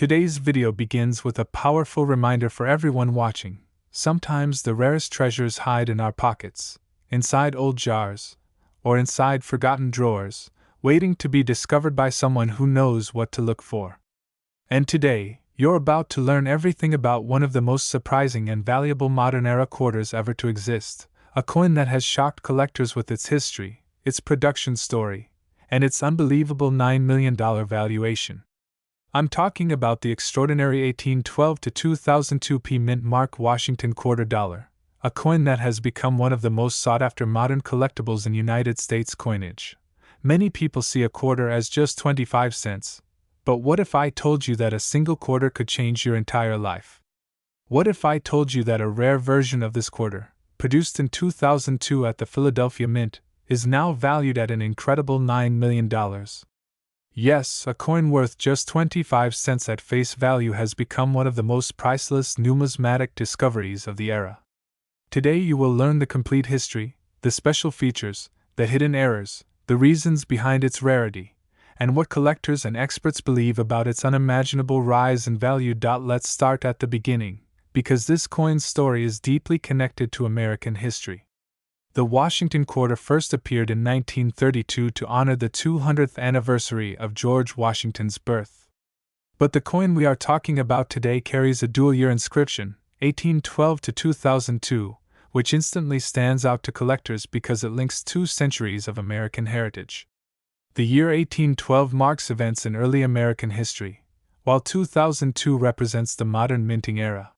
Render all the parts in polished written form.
Today's video begins with a powerful reminder for everyone watching. Sometimes the rarest treasures hide in our pockets, inside old jars, or inside forgotten drawers, waiting to be discovered by someone who knows what to look for. And today, you're about to learn everything about one of the most surprising and valuable modern-era quarters ever to exist, a coin that has shocked collectors with its history, its production story, and its unbelievable $9 million valuation. I'm talking about the extraordinary 1812 to 2002 P Mint Mark Washington quarter dollar, a coin that has become one of the most sought-after modern collectibles in United States coinage. Many people see a quarter as just 25 cents, but what if I told you that a single quarter could change your entire life? What if I told you that a rare version of this quarter, produced in 2002 at the Philadelphia Mint, is now valued at an incredible $9 million? Yes, a coin worth just 25 cents at face value has become one of the most priceless numismatic discoveries of the era. Today you will learn the complete history, the special features, the hidden errors, the reasons behind its rarity, and what collectors and experts believe about its unimaginable rise in value. Let's start at the beginning, because this coin's story is deeply connected to American history. The Washington quarter first appeared in 1932 to honor the 200th anniversary of George Washington's birth. But the coin we are talking about today carries a dual-year inscription, 1812 to 2002, which instantly stands out to collectors because it links 2 centuries of American heritage. The year 1812 marks events in early American history, while 2002 represents the modern minting era.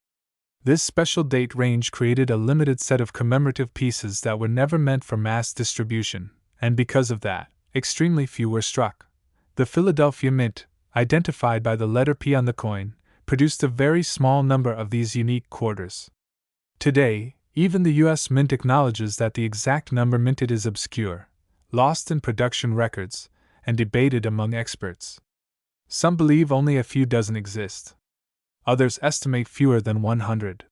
This special date range created a limited set of commemorative pieces that were never meant for mass distribution, and because of that, extremely few were struck. The Philadelphia Mint, identified by the letter P on the coin, produced a very small number of these unique quarters. Today, even the U.S. Mint acknowledges that the exact number minted is obscure, lost in production records, and debated among experts. Some believe only a few dozen exist. Others estimate fewer than 100.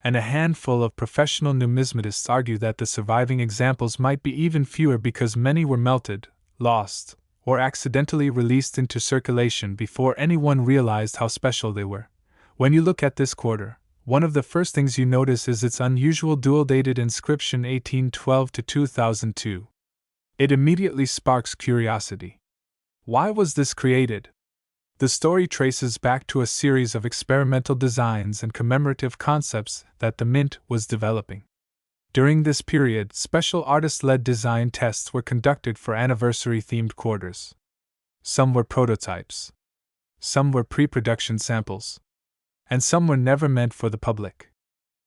And a handful of professional numismatists argue that the surviving examples might be even fewer because many were melted, lost, or accidentally released into circulation before anyone realized how special they were. When you look at this quarter, one of the first things you notice is its unusual dual-dated inscription 1812 to 2002. It immediately sparks curiosity. Why was this created? The story traces back to a series of experimental designs and commemorative concepts that the Mint was developing. During this period, special artist-led design tests were conducted for anniversary-themed quarters. Some were prototypes. Some were pre-production samples. And some were never meant for the public.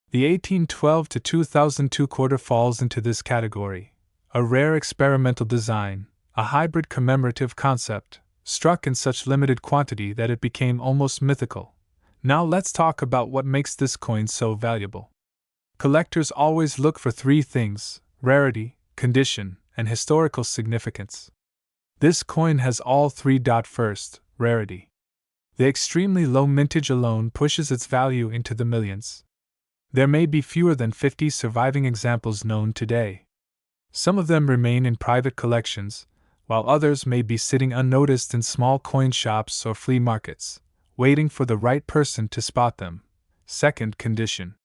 The 1812 to 2002 quarter falls into this category, a rare experimental design, a hybrid commemorative concept, struck in such limited quantity that it became almost mythical. Now let's talk about what makes this coin so valuable. Collectors always look for 3 things: rarity, condition, and historical significance. This coin has all 3. First, rarity. The extremely low mintage alone pushes its value into the millions. There may be fewer than 50 surviving examples known today. Some of them remain in private collections, while others may be sitting unnoticed in small coin shops or flea markets, waiting for the right person to spot them. Second, condition.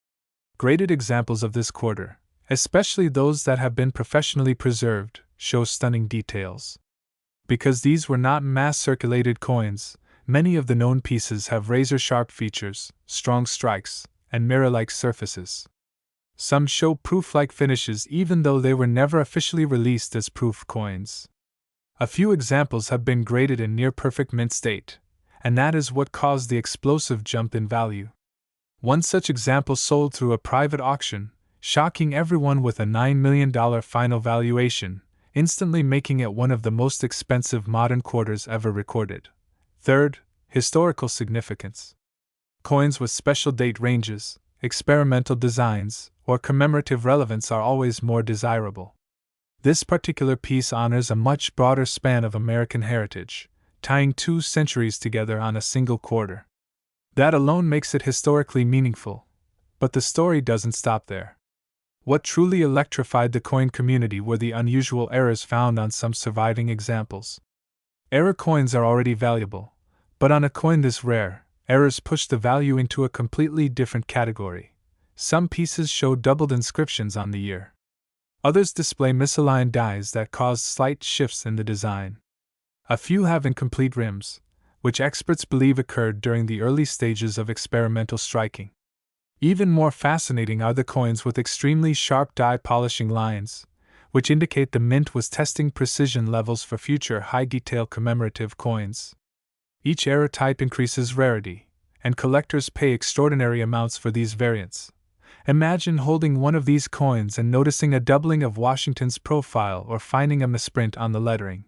Graded examples of this quarter, especially those that have been professionally preserved, show stunning details. Because these were not mass-circulated coins, many of the known pieces have razor-sharp features, strong strikes, and mirror-like surfaces. Some show proof-like finishes even though they were never officially released as proof coins. A few examples have been graded in near-perfect mint state, and that is what caused the explosive jump in value. One such example sold through a private auction, shocking everyone with a $9 million final valuation, instantly making it one of the most expensive modern quarters ever recorded. Third, historical significance. Coins with special date ranges, experimental designs, or commemorative relevance are always more desirable. This particular piece honors a much broader span of American heritage, tying 2 centuries together on a single quarter. That alone makes it historically meaningful. But the story doesn't stop there. What truly electrified the coin community were the unusual errors found on some surviving examples. Error coins are already valuable, but on a coin this rare, Errors pushed the value into a completely different category. Some pieces show doubled inscriptions on the year. Others display misaligned dies that caused slight shifts in the design. A few have incomplete rims, which experts believe occurred during the early stages of experimental striking. Even more fascinating are the coins with extremely sharp die polishing lines, which indicate the mint was testing precision levels for future high-detail commemorative coins. Each error type increases rarity, and collectors pay extraordinary amounts for these variants. Imagine holding one of these coins and noticing a doubling of Washington's profile or finding a misprint on the lettering.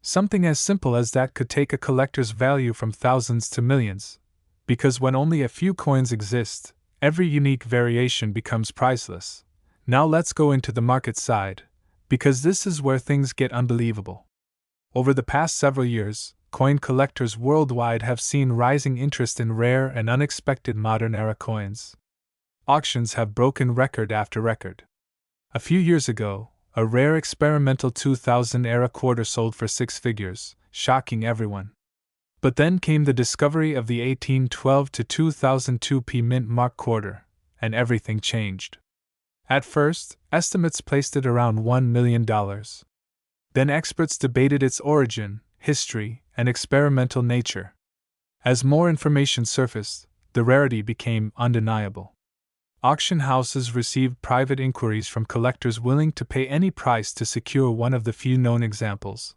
Something as simple as that could take a collector's value from thousands to millions. Because when only a few coins exist, every unique variation becomes priceless. Now let's go into the market side, because this is where things get unbelievable. Over the past several years, coin collectors worldwide have seen rising interest in rare and unexpected modern-era coins. Auctions have broken record after record. A few years ago, a rare experimental 2000-era quarter sold for 6 figures, shocking everyone. But then came the discovery of the 1812 to 2002 P Mint Mark quarter, and everything changed. At first, estimates placed it around $1 million. Then experts debated its origin, history, and experimental nature. As more information surfaced, the rarity became undeniable. Auction houses received private inquiries from collectors willing to pay any price to secure one of the few known examples.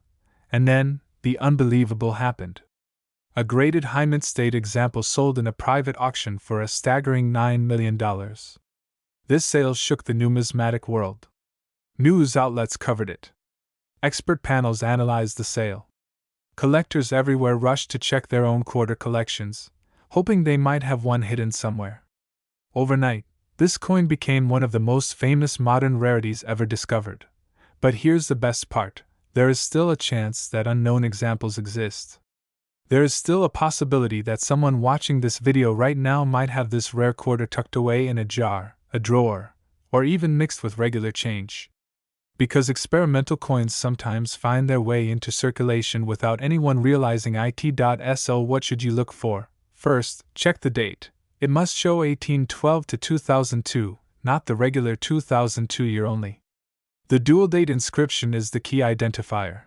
And then, the unbelievable happened. A graded high mint state example sold in a private auction for a staggering $9 million. This sale shook the numismatic world. News outlets covered it. Expert panels analyzed the sale. Collectors everywhere rushed to check their own quarter collections, hoping they might have one hidden somewhere. Overnight, this coin became one of the most famous modern rarities ever discovered. But here's the best part: there is still a chance that unknown examples exist. There is still a possibility that someone watching this video right now might have this rare quarter tucked away in a jar, a drawer, or even mixed with regular change. Because experimental coins sometimes find their way into circulation without anyone realizing it. So what should you look for? First, check the date. It must show 1812 to 2002, not the regular 2002 year only. The dual date inscription is the key identifier.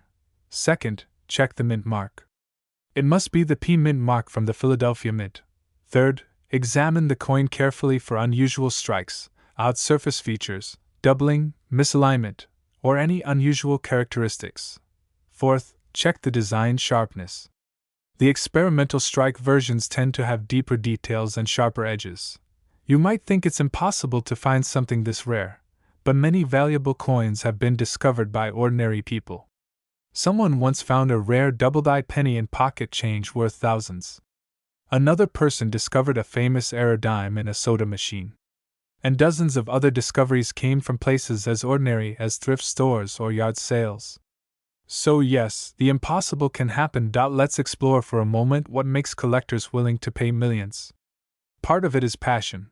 Second, check the mint mark. It must be the P Mint mark from the Philadelphia Mint. Third, examine the coin carefully for unusual strikes, odd surface features, doubling, misalignment, or any unusual characteristics. Fourth, check the design sharpness. The experimental strike versions tend to have deeper details and sharper edges. You might think it's impossible to find something this rare, but many valuable coins have been discovered by ordinary people. Someone once found a rare double-die penny in pocket change worth thousands. Another person discovered a famous error dime in a soda machine. And dozens of other discoveries came from places as ordinary as thrift stores or yard sales. So yes, the impossible can happen. Let's explore for a moment what makes collectors willing to pay millions. Part of it is passion.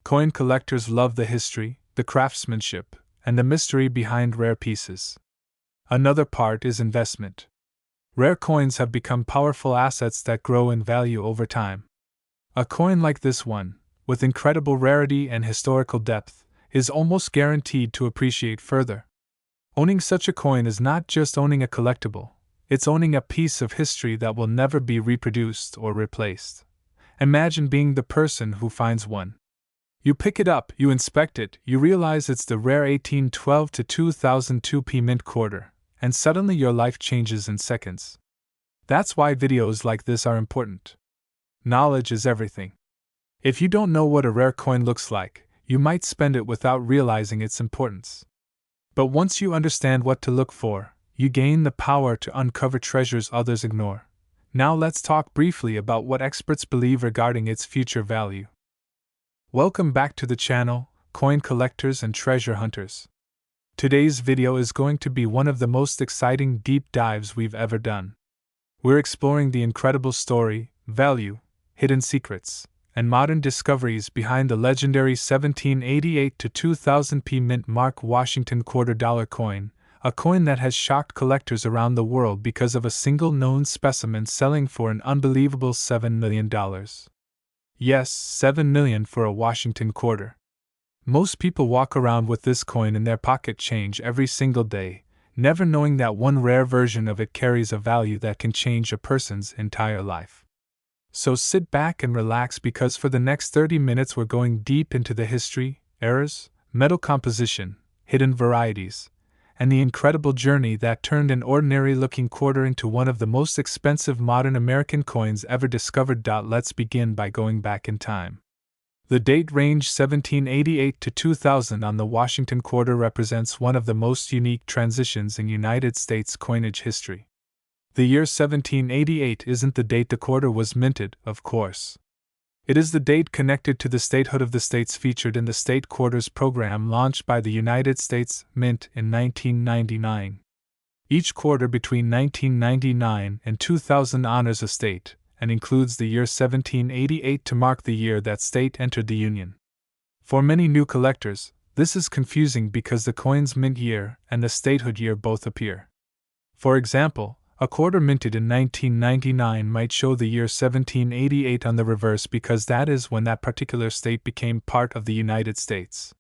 Coin collectors love the history, the craftsmanship, and the mystery behind rare pieces. Another part is investment. Rare coins have become powerful assets that grow in value over time. A coin like this one, with incredible rarity and historical depth, is almost guaranteed to appreciate further. Owning such a coin is not just owning a collectible, it's owning a piece of history that will never be reproduced or replaced. Imagine being the person who finds one. You pick it up, you inspect it, you realize it's the rare 1812 to 2002 P Mint quarter, and suddenly your life changes in seconds. That's why videos like this are important. Knowledge is everything. If you don't know what a rare coin looks like, you might spend it without realizing its importance. But once you understand what to look for, you gain the power to uncover treasures others ignore. Now let's talk briefly about what experts believe regarding its future value. Welcome back to the channel, coin collectors and treasure hunters. Today's video is going to be one of the most exciting deep dives we've ever done. We're exploring the incredible story, value, hidden secrets, and modern discoveries behind the legendary 1788 to 2000 P Mint Mark Washington $quarter coin, a coin that has shocked collectors around the world because of a single known specimen selling for an unbelievable $7 million. Yes, $7 million for a Washington quarter. Most people walk around with this coin in their pocket change every single day, never knowing that one rare version of it carries a value that can change a person's entire life. So sit back and relax, because for the next 30 minutes we're going deep into the history, errors, metal composition, hidden varieties, and the incredible journey that turned an ordinary-looking quarter into one of the most expensive modern American coins ever discovered. Let's begin by going back in time. The date range 1788 to 2000 on the Washington quarter represents one of the most unique transitions in United States coinage history. The year 1788 isn't the date the quarter was minted, of course. It is the date connected to the statehood of the states featured in the State Quarters program launched by the United States Mint in 1999. Each quarter between 1999 and 2000 honors a state, and includes the year 1788 to mark the year that state entered the Union. For many new collectors, this is confusing because the coin's mint year and the statehood year both appear. For example, a quarter minted in 1999 might show the year 1788 on the reverse because that is when that particular state became part of the United States.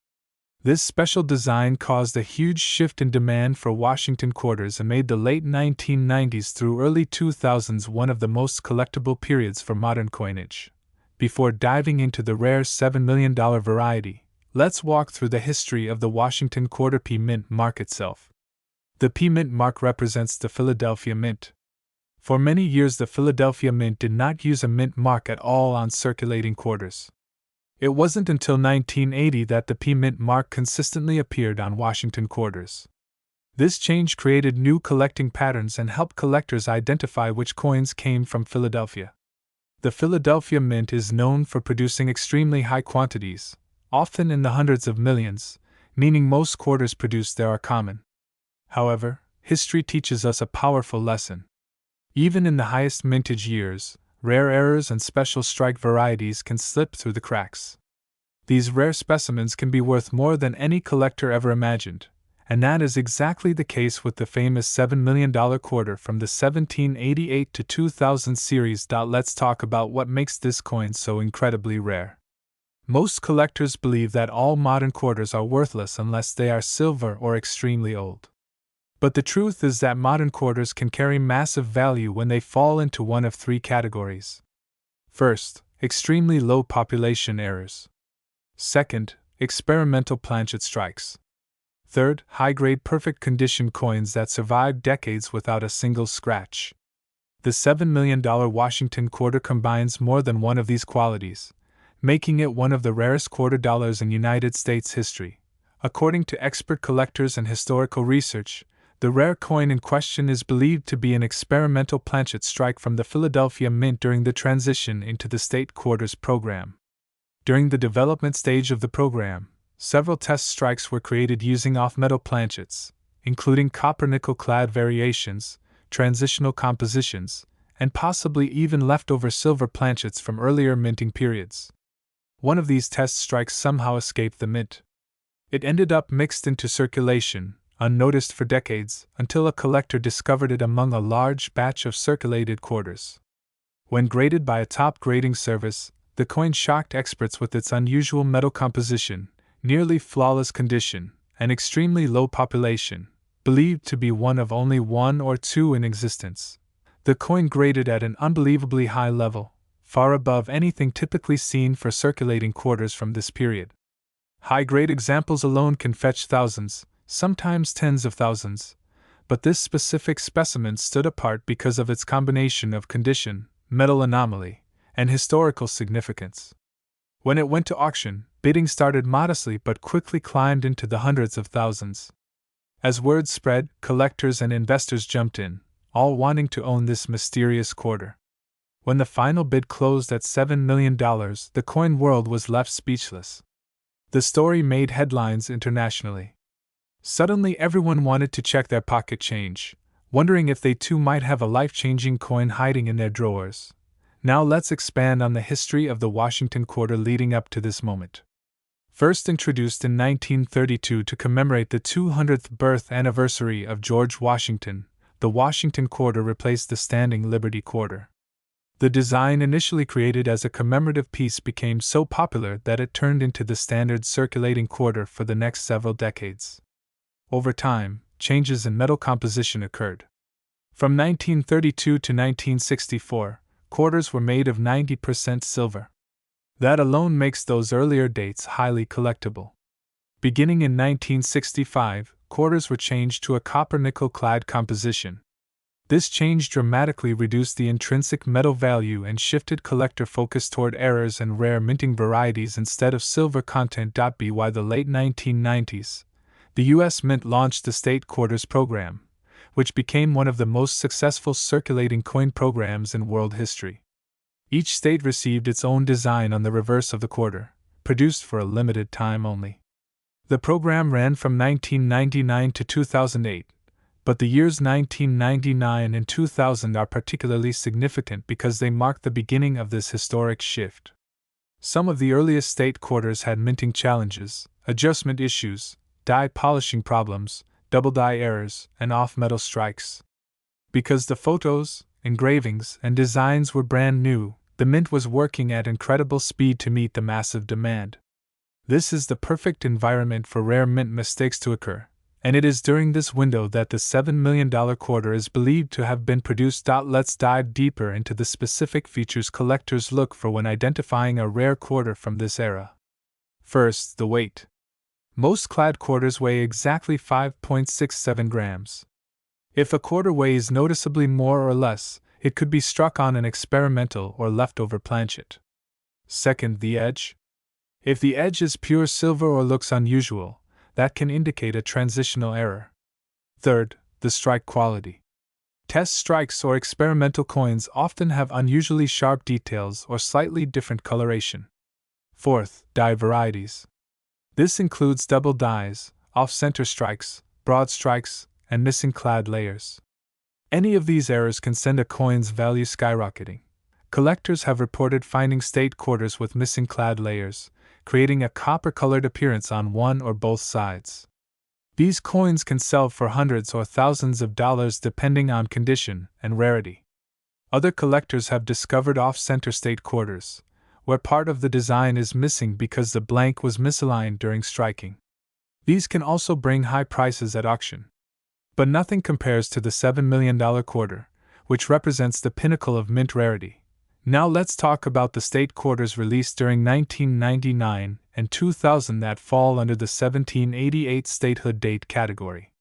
This special design caused a huge shift in demand for Washington quarters and made the late 1990s through early 2000s one of the most collectible periods for modern coinage. Before diving into the rare $7 million variety, let's walk through the history of the Washington quarter P Mint mark itself. The P Mint mark represents the Philadelphia Mint. For many years the Philadelphia Mint did not use a mint mark at all on circulating quarters. It wasn't until 1980 that the P Mint mark consistently appeared on Washington quarters. This change created new collecting patterns and helped collectors identify which coins came from Philadelphia. The Philadelphia Mint is known for producing extremely high quantities, often in the hundreds of millions, meaning most quarters produced there are common. However, history teaches us a powerful lesson. Even in the highest mintage years, rare errors and special strike varieties can slip through the cracks. These rare specimens can be worth more than any collector ever imagined, and that is exactly the case with the famous $7 million quarter from the 1788 to 2000 series. Let's talk about what makes this coin so incredibly rare. Most collectors believe that all modern quarters are worthless unless they are silver or extremely old. But the truth is that modern quarters can carry massive value when they fall into one of three categories. First, extremely low population errors. Second, experimental planchet strikes. Third, high-grade perfect condition coins that survive decades without a single scratch. The $7 million Washington quarter combines more than one of these qualities, making it one of the rarest quarter dollars in United States history. According to expert collectors and historical research, the rare coin in question is believed to be an experimental planchet strike from the Philadelphia Mint during the transition into the State Quarters program. During the development stage of the program, several test strikes were created using off-metal planchets, including copper-nickel-clad variations, transitional compositions, and possibly even leftover silver planchets from earlier minting periods. One of these test strikes somehow escaped the mint. It ended up mixed into circulation, unnoticed for decades, until a collector discovered it among a large batch of circulated quarters. When graded by a top grading service, the coin shocked experts with its unusual metal composition, nearly flawless condition, and extremely low population, believed to be one of only one or two in existence. The coin graded at an unbelievably high level, far above anything typically seen for circulating quarters from this period. High-grade examples alone can fetch thousands, sometimes tens of thousands, but this specific specimen stood apart because of its combination of condition, metal anomaly, and historical significance. When it went to auction, bidding started modestly but quickly climbed into the hundreds of thousands. As word spread, collectors and investors jumped in, all wanting to own this mysterious quarter. When the final bid closed at $7 million, the coin world was left speechless. The story made headlines internationally. Suddenly everyone wanted to check their pocket change, wondering if they too might have a life-changing coin hiding in their drawers. Now let's expand on the history of the Washington quarter leading up to this moment. First introduced in 1932 to commemorate the 200th birth anniversary of George Washington, the Washington quarter replaced the standing Liberty quarter. The design, initially created as a commemorative piece, became so popular that it turned into the standard circulating quarter for the next several decades. Over time, changes in metal composition occurred. From 1932 to 1964, quarters were made of 90% silver. That alone makes those earlier dates highly collectible. Beginning in 1965, quarters were changed to a copper-nickel-clad composition. This change dramatically reduced the intrinsic metal value and shifted collector focus toward errors and rare minting varieties instead of silver content. By the late 1990s, the U.S. Mint launched the State Quarters program, which became one of the most successful circulating coin programs in world history. Each state received its own design on the reverse of the quarter, produced for a limited time only. The program ran from 1999 to 2008. But the years 1999 and 2000 are particularly significant because they mark the beginning of this historic shift. Some of the earliest state quarters had minting challenges, adjustment issues, die polishing problems, double die errors, and off-metal strikes. Because the photos, engravings, and designs were brand new, the mint was working at incredible speed to meet the massive demand. This is the perfect environment for rare mint mistakes to occur, and it is during this window that the $7 million quarter is believed to have been produced. Let's dive deeper into the specific features collectors look for when identifying a rare quarter from this era. First, the weight. Most clad quarters weigh exactly 5.67 grams. If a quarter weighs noticeably more or less, it could be struck on an experimental or leftover planchet. Second, the edge. If the edge is pure silver or looks unusual, that can indicate a transitional error. Third, the strike quality. Test strikes or experimental coins often have unusually sharp details or slightly different coloration. Fourth, die varieties. This includes double dies, off-center strikes, broad strikes, and missing clad layers. Any of these errors can send a coin's value skyrocketing. Collectors have reported finding state quarters with missing clad layers, creating a copper-colored appearance on one or both sides. These coins can sell for hundreds or thousands of dollars depending on condition and rarity. Other collectors have discovered off-center state quarters, where part of the design is missing because the blank was misaligned during striking. These can also bring high prices at auction. But nothing compares to the $7 million quarter, which represents the pinnacle of mint rarity. Now let's talk about the state quarters released during 1999 and 2000 that fall under the 1788 statehood date category.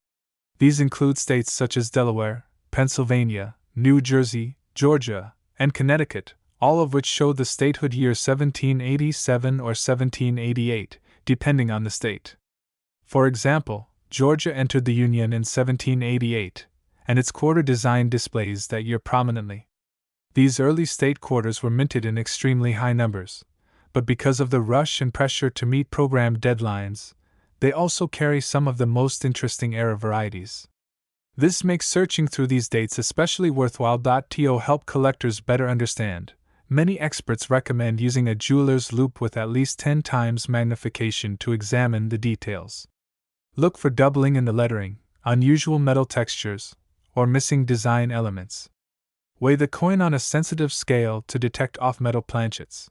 These include states such as Delaware, Pennsylvania, New Jersey, Georgia, and Connecticut, all of which show the statehood year 1787 or 1788, depending on the state. For example, Georgia entered the Union in 1788, and its quarter design displays that year prominently. These early state quarters were minted in extremely high numbers, but because of the rush and pressure to meet program deadlines, they also carry some of the most interesting era varieties. This makes searching through these dates especially worthwhile. To help collectors better understand, many experts recommend using a jeweler's loupe with at least 10 times magnification to examine the details. Look for doubling in the lettering, unusual metal textures, or missing design elements. Weigh the coin on a sensitive scale to detect off-metal planchets.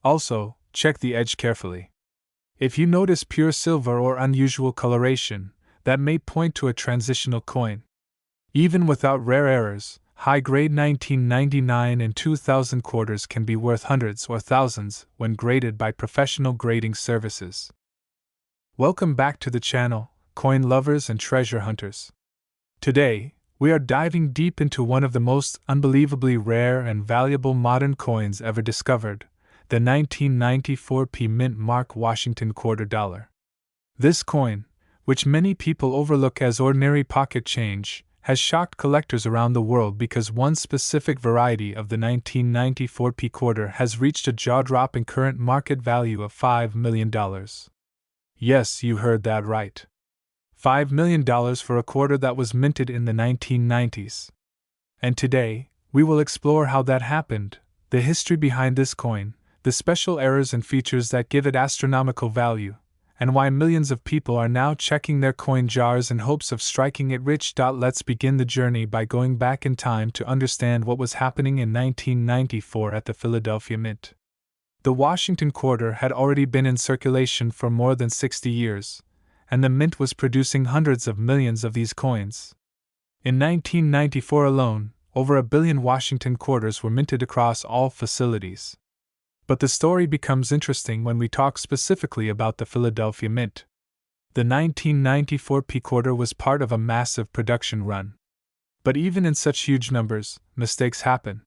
Also, check the edge carefully. If you notice pure silver or unusual coloration, that may point to a transitional coin. Even without rare errors, high-grade 1999 and 2000 quarters can be worth hundreds or thousands when graded by professional grading services. Welcome back to the channel, coin lovers and treasure hunters. Today, we are diving deep into one of the most unbelievably rare and valuable modern coins ever discovered, the 1994 P Mint Mark Washington quarter dollar. This coin, which many people overlook as ordinary pocket change, has shocked collectors around the world because one specific variety of the 1994 P quarter has reached a jaw-dropping current market value of $5 million. Yes, you heard that right. $5 million for a quarter that was minted in the 1990s. And today, we will explore how that happened, the history behind this coin, the special errors and features that give it astronomical value, and why millions of people are now checking their coin jars in hopes of striking it rich. Let's begin the journey by going back in time to understand what was happening in 1994 at the Philadelphia Mint. The Washington quarter had already been in circulation for more than 60 years, and the mint was producing hundreds of millions of these coins. In 1994 alone, over 1 billion Washington quarters were minted across all facilities. But the story becomes interesting when we talk specifically about the Philadelphia Mint. The 1994 P quarter was part of a massive production run. But even in such huge numbers, mistakes happen.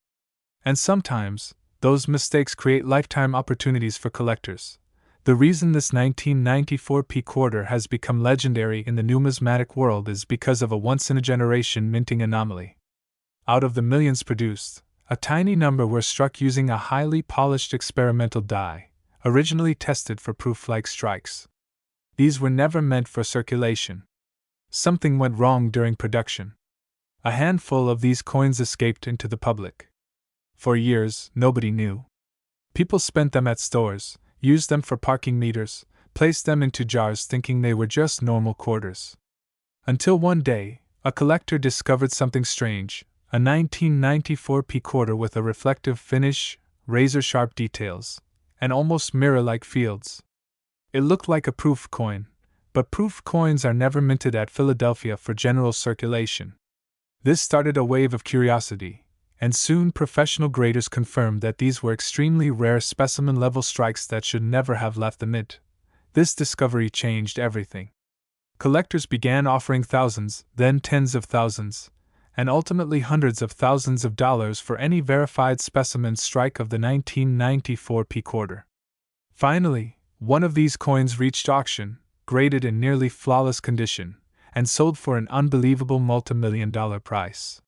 And sometimes, those mistakes create lifetime opportunities for collectors. The reason this 1994 P quarter has become legendary in the numismatic world is because of a once-in-a-generation minting anomaly. Out of the millions produced, a tiny number were struck using a highly polished experimental die, originally tested for proof-like strikes. These were never meant for circulation. Something went wrong during production. A handful of these coins escaped into the public. For years, nobody knew. People spent them at stores, used them for parking meters, placed them into jars thinking they were just normal quarters. Until one day, a collector discovered something strange, a 1994 P quarter with a reflective finish, razor-sharp details, and almost mirror-like fields. It looked like a proof coin, but proof coins are never minted at Philadelphia for general circulation. This started a wave of curiosity, and soon professional graders confirmed that these were extremely rare specimen-level strikes that should never have left the mint. This discovery changed everything. Collectors began offering thousands, then tens of thousands, and ultimately hundreds of thousands of dollars for any verified specimen strike of the 1994 P quarter. Finally, one of these coins reached auction, graded in nearly flawless condition, and sold for an unbelievable multi-million-dollar price.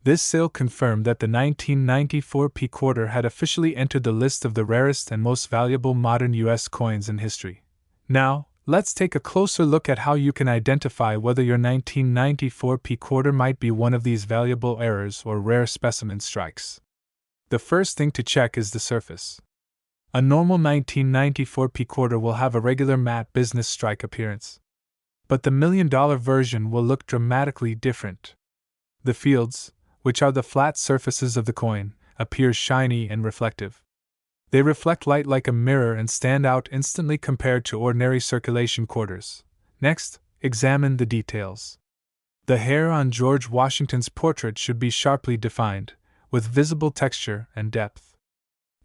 This sale confirmed that the 1994 P quarter had officially entered the list of the rarest and most valuable modern U.S. coins in history. Now, let's take a closer look at how you can identify whether your 1994 P quarter might be one of these valuable errors or rare specimen strikes. The first thing to check is the surface. A normal 1994 P quarter will have a regular matte business strike appearance. But the $1 million version will look dramatically different. The fields, which are the flat surfaces of the coin, appear shiny and reflective. They reflect light like a mirror and stand out instantly compared to ordinary circulation quarters. Next, examine the details. The hair on George Washington's portrait should be sharply defined, with visible texture and depth.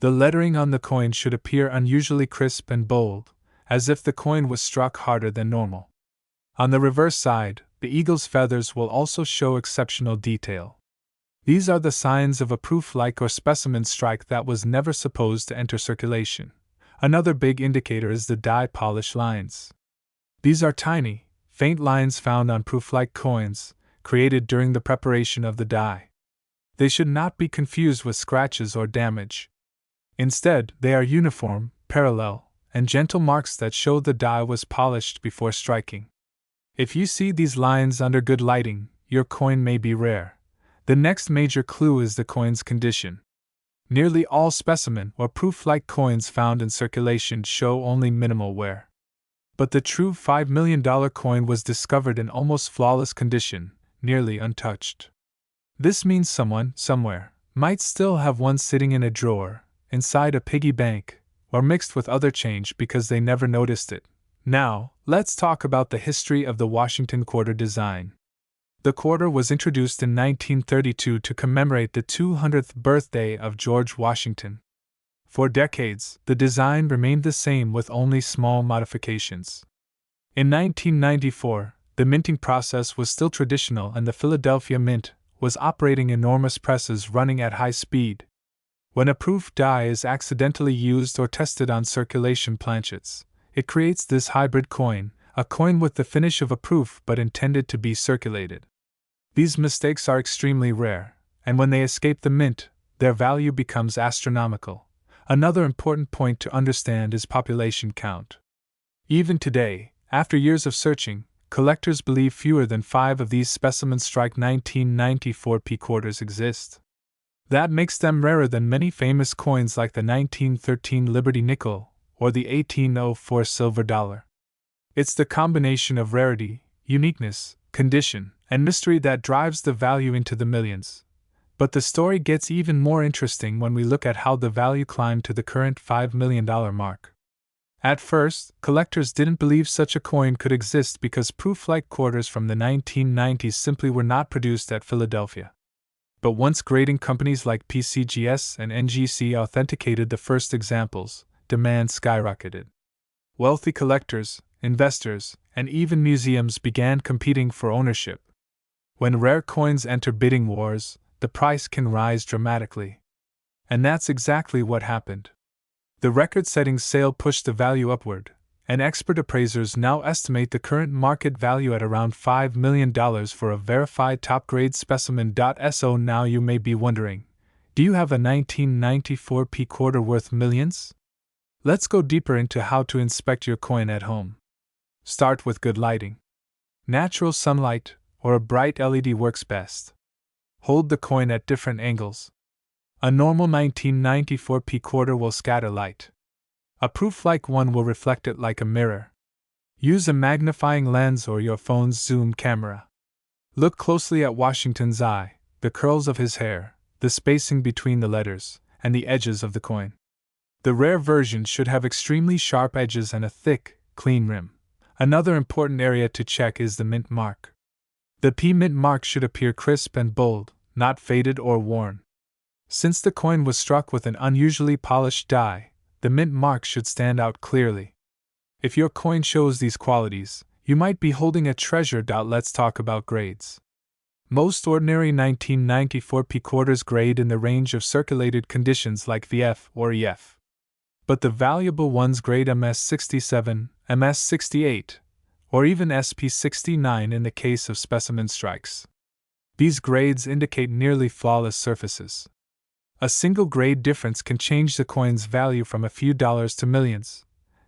The lettering on the coin should appear unusually crisp and bold, as if the coin was struck harder than normal. On the reverse side, the eagle's feathers will also show exceptional detail. These are the signs of a proof-like or specimen strike that was never supposed to enter circulation. Another big indicator is the die polish lines. These are tiny, faint lines found on proof-like coins, created during the preparation of the die. They should not be confused with scratches or damage. Instead, they are uniform, parallel, and gentle marks that show the die was polished before striking. If you see these lines under good lighting, your coin may be rare. The next major clue is the coin's condition. Nearly all specimen or proof-like coins found in circulation show only minimal wear. But the true $5 million coin was discovered in almost flawless condition, nearly untouched. This means someone, somewhere, might still have one sitting in a drawer, inside a piggy bank, or mixed with other change because they never noticed it. Now, let's talk about the history of the Washington quarter design. The quarter was introduced in 1932 to commemorate the 200th birthday of George Washington. For decades, the design remained the same with only small modifications. In 1994, the minting process was still traditional and the Philadelphia Mint was operating enormous presses running at high speed. When a proof die is accidentally used or tested on circulation planchets, it creates this hybrid coin, a coin with the finish of a proof but intended to be circulated. These mistakes are extremely rare, and when they escape the mint, their value becomes astronomical. Another important point to understand is population count. Even today, after years of searching, collectors believe fewer than 5 of these specimen strike 1994 P quarters exist. That makes them rarer than many famous coins like the 1913 Liberty nickel or the 1804 silver dollar. It's the combination of rarity, uniqueness, condition, and mystery that drives the value into the millions. But the story gets even more interesting when we look at how the value climbed to the current $5 million mark. At first, collectors didn't believe such a coin could exist because proof-like quarters from the 1990s simply were not produced at Philadelphia. But once grading companies like PCGS and NGC authenticated the first examples, demand skyrocketed. Wealthy collectors, investors, and even museums began competing for ownership. When rare coins enter bidding wars, the price can rise dramatically. And that's exactly what happened. The record-setting sale pushed the value upward, and expert appraisers now estimate the current market value at around $5 million for a verified top-grade specimen. So now you may be wondering, do you have a 1994 P quarter worth millions? Let's go deeper into how to inspect your coin at home. Start with good lighting. Natural sunlight or a bright LED works best. Hold the coin at different angles. A normal 1994 P quarter will scatter light. A proof-like one will reflect it like a mirror. Use a magnifying lens or your phone's zoom camera. Look closely at Washington's eye, the curls of his hair, the spacing between the letters, and the edges of the coin. The rare version should have extremely sharp edges and a thick, clean rim. Another important area to check is the mint mark. The P mint mark should appear crisp and bold, not faded or worn. Since the coin was struck with an unusually polished die, the mint mark should stand out clearly. If your coin shows these qualities, you might be holding a treasure. Let's talk about grades. Most ordinary 1994 P quarters grade in the range of circulated conditions like VF or EF. But the valuable ones grade MS67, MS68, or even SP69 in the case of specimen strikes. These grades indicate nearly flawless surfaces. A single grade difference can change the coin's value from a few dollars to millions.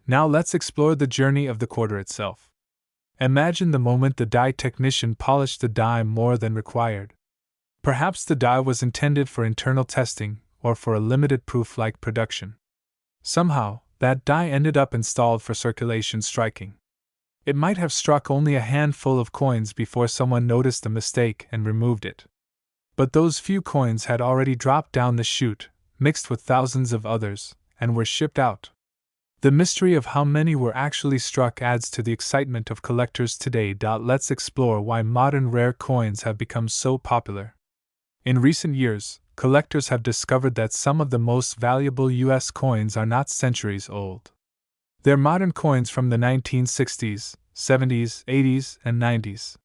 Now let's explore the journey of the quarter itself. Imagine the moment the die technician polished the die more than required. Perhaps the die was intended for internal testing or for a limited proof-like production. Somehow, that die ended up installed for circulation striking. It might have struck only a handful of coins before someone noticed the mistake and removed it. But those few coins had already dropped down the chute, mixed with thousands of others, and were shipped out. The mystery of how many were actually struck adds to the excitement of collectors today. Let's explore why modern rare coins have become so popular. In recent years, collectors have discovered that some of the most valuable U.S. coins are not centuries old. They're modern coins from the 1960s, 70s, 80s, and 90s.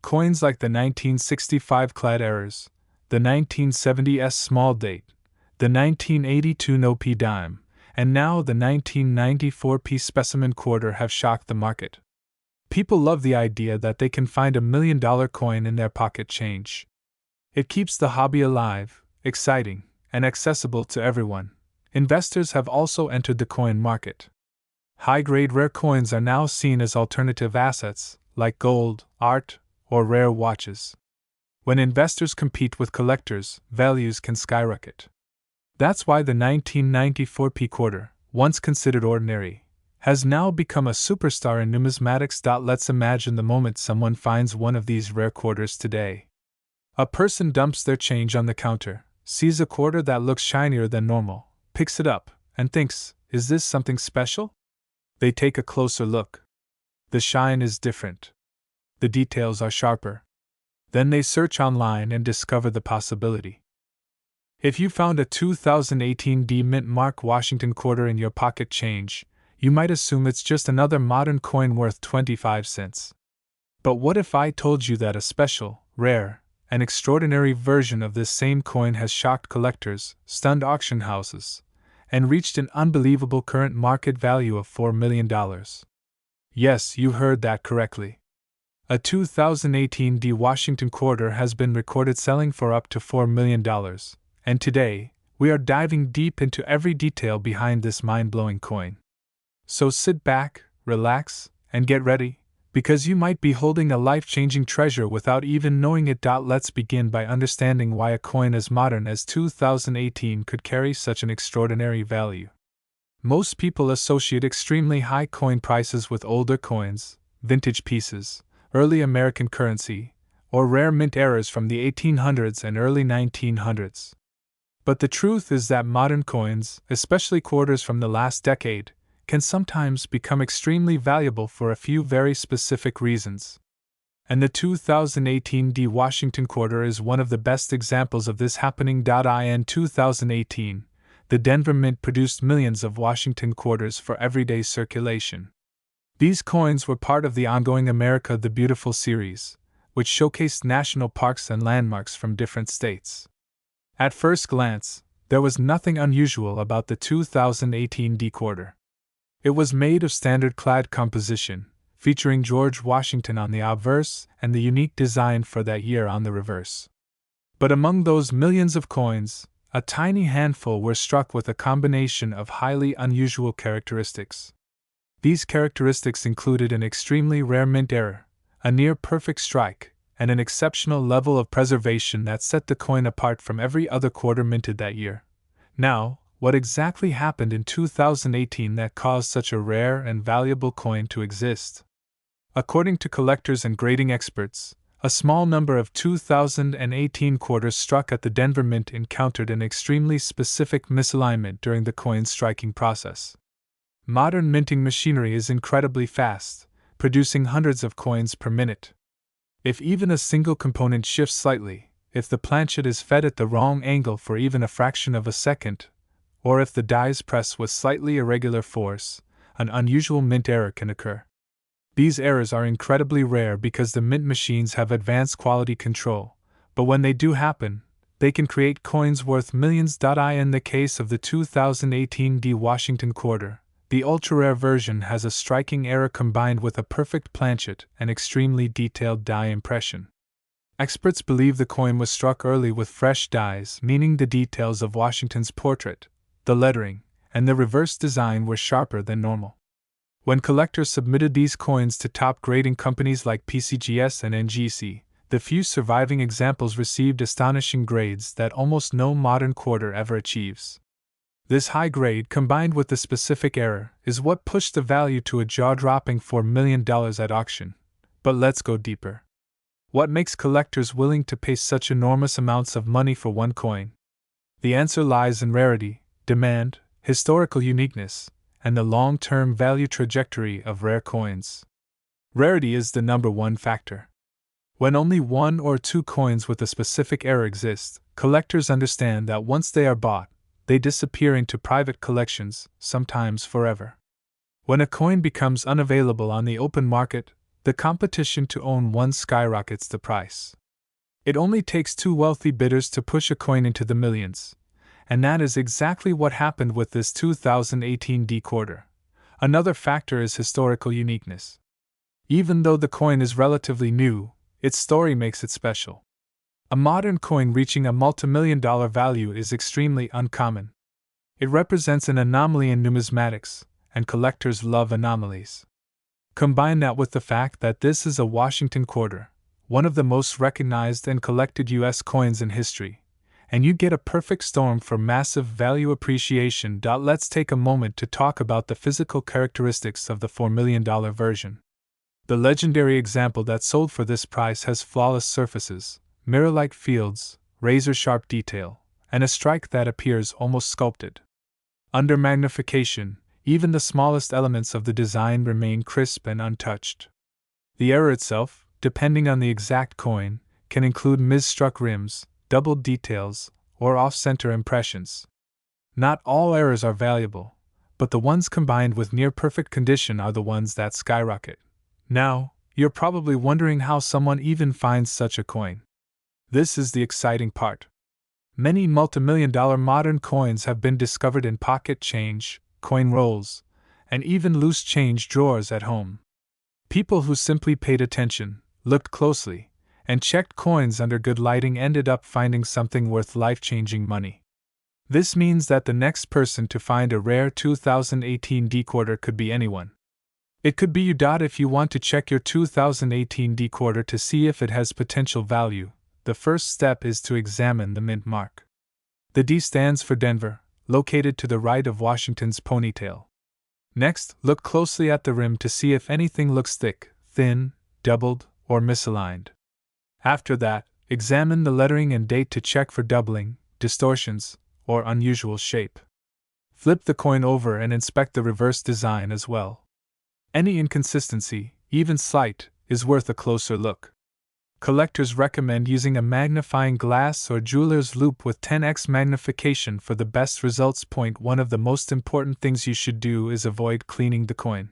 Coins like the 1965 clad errors, the 1970s small date, the 1982 no P dime, and now the 1994 P specimen quarter have shocked the market. People love the idea that they can find $1 million coin in their pocket change. It keeps the hobby alive, exciting, and accessible to everyone. Investors have also entered the coin market. High-grade rare coins are now seen as alternative assets, like gold, art, or rare watches. When investors compete with collectors, values can skyrocket. That's why the 1994 P quarter, once considered ordinary, has now become a superstar in numismatics. Let's imagine the moment someone finds one of these rare quarters today. A person dumps their change on the counter, sees a quarter that looks shinier than normal, picks it up, and thinks, "Is this something special?" They take a closer look. The shine is different. The details are sharper. Then they search online and discover the possibility. If you found a 2018 D Mint Mark Washington quarter in your pocket change, you might assume it's just another modern coin worth 25 cents. But what if I told you that a special, rare, and extraordinary version of this same coin has shocked collectors, stunned auction houses, and reached an unbelievable current market value of $4 million? Yes, you heard that correctly. A 2018 D Washington quarter has been recorded selling for up to $4 million, and today, we are diving deep into every detail behind this mind-blowing coin. So sit back, relax, and get ready, Because you might be holding a life-changing treasure without even knowing it. Let's begin by understanding why a coin as modern as 2018 could carry such an extraordinary value. Most people associate extremely high coin prices with older coins, vintage pieces, early American currency, or rare mint errors from the 1800s and early 1900s. But the truth is that modern coins, especially quarters from the last decade, can sometimes become extremely valuable for a few very specific reasons. And the 2018 Washington quarter is one of the best examples of this happening. In 2018, the Denver Mint produced millions of Washington quarters for everyday circulation. These coins were part of the ongoing America the Beautiful series, which showcased national parks and landmarks from different states. At first glance, there was nothing unusual about the 2018 quarter. It was made of standard clad composition, featuring George Washington on the obverse and the unique design for that year on the reverse. But among those millions of coins, a tiny handful were struck with a combination of highly unusual characteristics. These characteristics included an extremely rare mint error, a near-perfect strike, and an exceptional level of preservation that set the coin apart from every other quarter minted that year. Now, what exactly happened in 2018 that caused such a rare and valuable coin to exist? According to collectors and grading experts, a small number of 2018 quarters struck at the Denver Mint encountered an extremely specific misalignment during the coin's striking process. Modern minting machinery is incredibly fast, producing hundreds of coins per minute. If even a single component shifts slightly, if the planchet is fed at the wrong angle for even a fraction of a second, or if the dies press with slightly irregular force, an unusual mint error can occur. These errors are incredibly rare because the mint machines have advanced quality control, but when they do happen, they can create coins worth millions. In the case of the 2018 Washington quarter, the ultra-rare version has a striking error combined with a perfect planchet and extremely detailed die impression. Experts believe the coin was struck early with fresh dies, meaning the details of Washington's portrait, the lettering, and the reverse design were sharper than normal. When collectors submitted these coins to top grading companies like PCGS and NGC, the few surviving examples received astonishing grades that almost no modern quarter ever achieves. This high grade, combined with the specific error, is what pushed the value to a jaw-dropping $4 million at auction. But let's go deeper. What makes collectors willing to pay such enormous amounts of money for one coin? The answer lies in rarity, demand, historical uniqueness, and the long-term value trajectory of rare coins. Rarity is the number one factor. When only one or two coins with a specific error exist, collectors understand that once they are bought, they disappear into private collections, sometimes forever. When a coin becomes unavailable on the open market, the competition to own one skyrockets the price. It only takes two wealthy bidders to push a coin into the millions, and that is exactly what happened with this 2018 quarter. Another factor is historical uniqueness. Even though the coin is relatively new, its story makes it special. A modern coin reaching a multimillion-dollar value is extremely uncommon. It represents an anomaly in numismatics, and collectors love anomalies. Combine that with the fact that this is a Washington quarter, one of the most recognized and collected U.S. coins in history, and you get a perfect storm for massive value appreciation. Let's take a moment to talk about the physical characteristics of the $4 million version. The legendary example that sold for this price has flawless surfaces, mirror-like fields, razor-sharp detail, and a strike that appears almost sculpted. Under magnification, even the smallest elements of the design remain crisp and untouched. The error itself, depending on the exact coin, can include mis-struck rims, doubled details, or off-center impressions. Not all errors are valuable, but the ones combined with near-perfect condition are the ones that skyrocket. Now, you're probably wondering how someone even finds such a coin. This is the exciting part. Many multimillion-dollar modern coins have been discovered in pocket change, coin rolls, and even loose change drawers at home. People who simply paid attention, looked closely, and checked coins under good lighting ended up finding something worth life-changing money. This means that the next person to find a rare 2018 quarter could be anyone. It could be if you want to check your 2018 D quarter to see if it has potential value. The first step is to examine the mint mark. The D stands for Denver, located to the right of Washington's ponytail. Next, look closely at the rim to see if anything looks thick, thin, doubled, or misaligned. After that, examine the lettering and date to check for doubling, distortions, or unusual shape. Flip the coin over and inspect the reverse design as well. Any inconsistency, even slight, is worth a closer look. Collectors recommend using a magnifying glass or jeweler's loupe with 10x magnification for the best results. One of the most important things you should do is avoid cleaning the coin.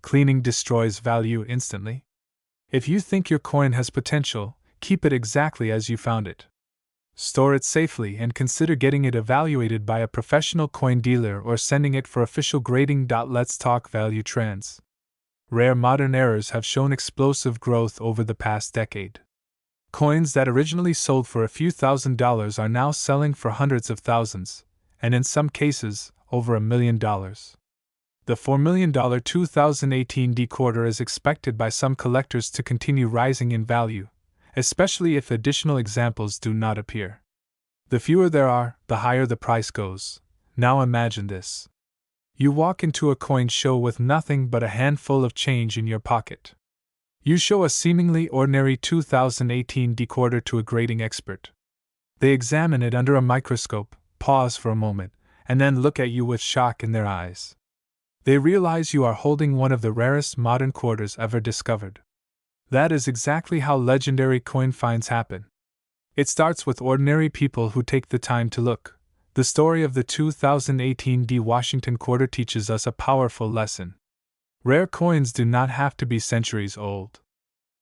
Cleaning destroys value instantly. If you think your coin has potential, keep it exactly as you found it. Store it safely and consider getting it evaluated by a professional coin dealer or sending it for official grading. Let's talk value trends. Rare modern errors have shown explosive growth over the past decade. Coins that originally sold for a few $1,000s are now selling for hundreds of thousands, and in some cases, over $1 million. The $4 million 2018 D quarter is expected by some collectors to continue rising in value, especially if additional examples do not appear. The fewer there are, the higher the price goes. Now imagine this. You walk into a coin show with nothing but a handful of change in your pocket. You show a seemingly ordinary 2018 D quarter to a grading expert. They examine it under a microscope, pause for a moment, and then look at you with shock in their eyes. They realize you are holding one of the rarest modern quarters ever discovered. That is exactly how legendary coin finds happen. It starts with ordinary people who take the time to look. The story of the 2018 D Washington quarter teaches us a powerful lesson. Rare coins do not have to be centuries old.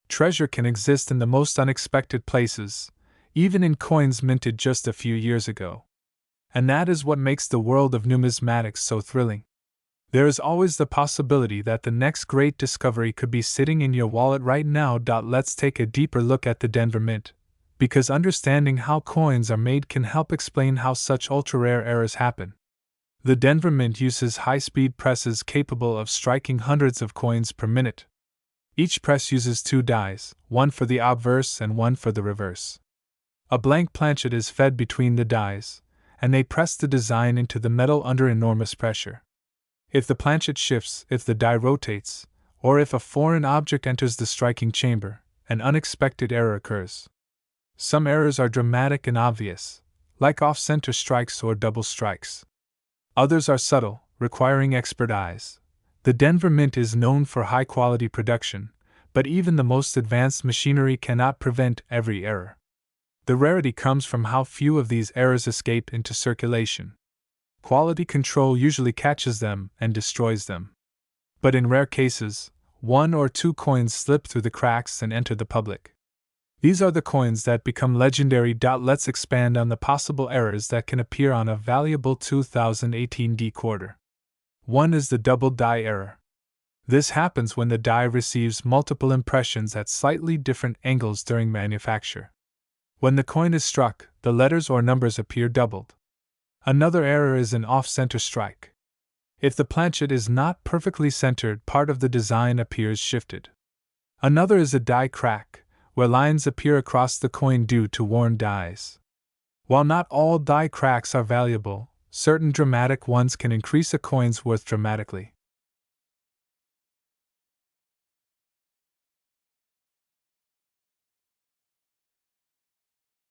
Treasure can exist in the most unexpected places, even in coins minted just a few years ago. And that is what makes the world of numismatics so thrilling. There is always the possibility that the next great discovery could be sitting in your wallet right now. Let's take a deeper look at the Denver Mint, because understanding how coins are made can help explain how such ultra-rare errors happen. The Denver Mint uses high-speed presses capable of striking hundreds of coins per minute. Each press uses two dies, one for the obverse and one for the reverse. A blank planchet is fed between the dies, and they press the design into the metal under enormous pressure. If the planchet shifts, if the die rotates, or if a foreign object enters the striking chamber, an unexpected error occurs. Some errors are dramatic and obvious, like off-center strikes or double strikes. Others are subtle, requiring expert eyes. The Denver Mint is known for high-quality production, but even the most advanced machinery cannot prevent every error. The rarity comes from how few of these errors escape into circulation. Quality control usually catches them and destroys them. But in rare cases, one or two coins slip through the cracks and enter the public. These are the coins that become legendary. Let's expand on the possible errors that can appear on a valuable 2018 D quarter. One is the double die error. This happens when the die receives multiple impressions at slightly different angles during manufacture. When the coin is struck, the letters or numbers appear doubled. Another error is an off-center strike. If the planchet is not perfectly centered, part of the design appears shifted. Another is a die crack, where lines appear across the coin due to worn dies. While not all die cracks are valuable, certain dramatic ones can increase a coin's worth dramatically.